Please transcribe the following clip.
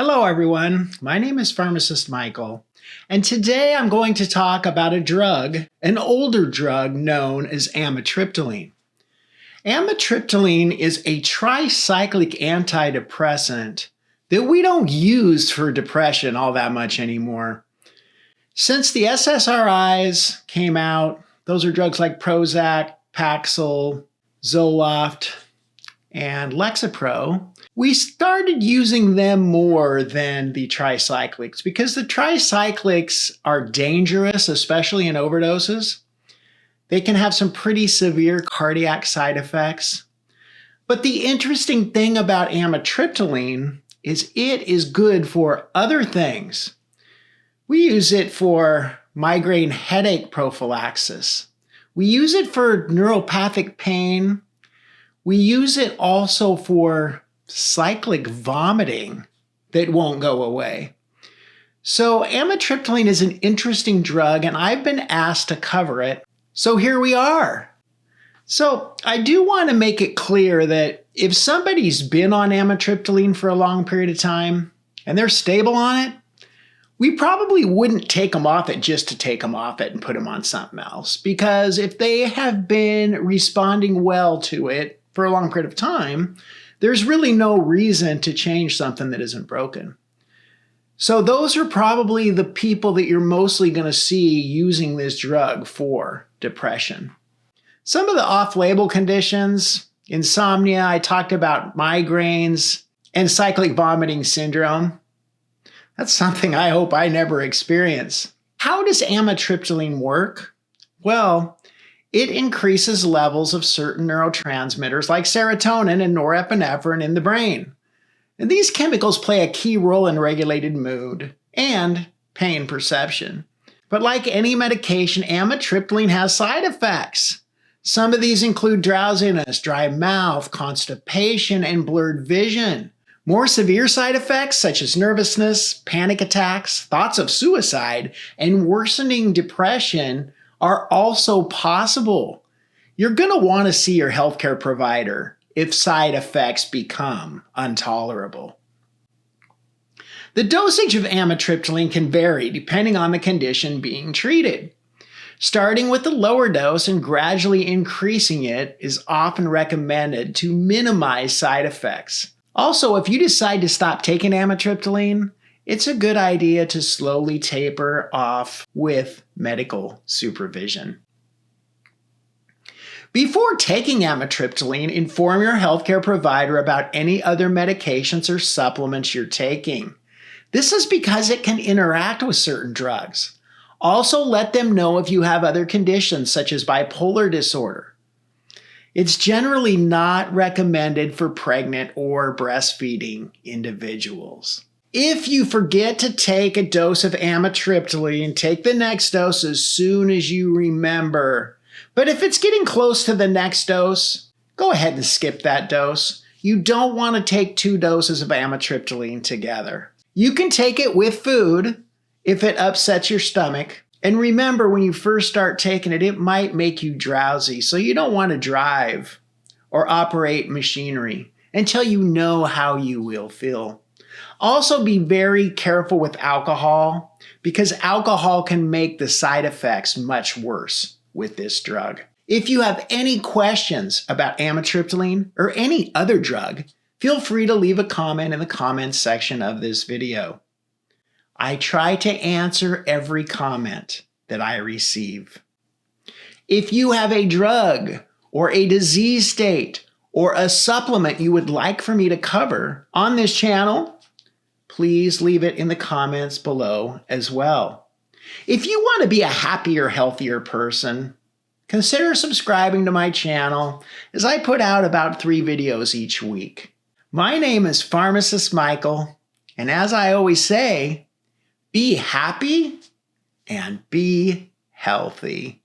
Hello everyone, my name is Pharmacist Michael, and today I'm going to talk about a drug, an older drug known as amitriptyline. Amitriptyline is a tricyclic antidepressant that we don't use for depression all that much anymore. Since the SSRIs came out, those are drugs like Prozac, Paxil, Zoloft, and Lexapro, we started using them more than the tricyclics because the tricyclics are dangerous, especially in overdoses. They can have some pretty severe cardiac side effects. But the interesting thing about amitriptyline is it is good for other things. We use it for migraine headache prophylaxis. We use it for neuropathic pain. We use it also for cyclic vomiting that won't go away. So amitriptyline is an interesting drug, and I've been asked to cover it. So here we are. So I do want to make it clear that if somebody's been on amitriptyline for a long period of time and they're stable on it, we probably wouldn't take them off it just to take them off it and put them on something else. Because if they have been responding well to it for a long period of time, there's really no reason to change something that isn't broken. So those are probably the people that you're mostly going to see using this drug for depression. Some of the off-label conditions, insomnia, I talked about migraines, and cyclic vomiting syndrome. That's something I hope I never experience. How does amitriptyline work? Well, it increases levels of certain neurotransmitters like serotonin and norepinephrine in the brain. And these chemicals play a key role in regulated mood and pain perception. But like any medication, amitriptyline has side effects. Some of these include drowsiness, dry mouth, constipation, and blurred vision. More severe side effects such as nervousness, panic attacks, thoughts of suicide, and worsening depression are also possible. You're going to want to see your healthcare provider if side effects become intolerable. The dosage of amitriptyline can vary depending on the condition being treated. Starting with the lower dose and gradually increasing it is often recommended to minimize side effects. Also, if you decide to stop taking amitriptyline, it's a good idea to slowly taper off with medical supervision. Before taking amitriptyline, inform your healthcare provider about any other medications or supplements you're taking. This is because it can interact with certain drugs. Also, let them know if you have other conditions such as bipolar disorder. It's generally not recommended for pregnant or breastfeeding individuals. If you forget to take a dose of amitriptyline, take the next dose as soon as you remember. But if it's getting close to the next dose, go ahead and skip that dose. You don't want to take 2 doses of amitriptyline together. You can take it with food if it upsets your stomach. And remember, when you first start taking it, it might make you drowsy. So you don't want to drive or operate machinery until you know how you will feel. Also, be very careful with alcohol because alcohol can make the side effects much worse with this drug. If you have any questions about amitriptyline or any other drug, feel free to leave a comment in the comments section of this video. I try to answer every comment that I receive. If you have a drug or a disease state or a supplement you would like for me to cover on this channel, please leave it in the comments below as well. If you want to be a happier, healthier person, consider subscribing to my channel as I put out about 3 videos each week. My name is Pharmacist Michael, and as I always say, be happy and be healthy.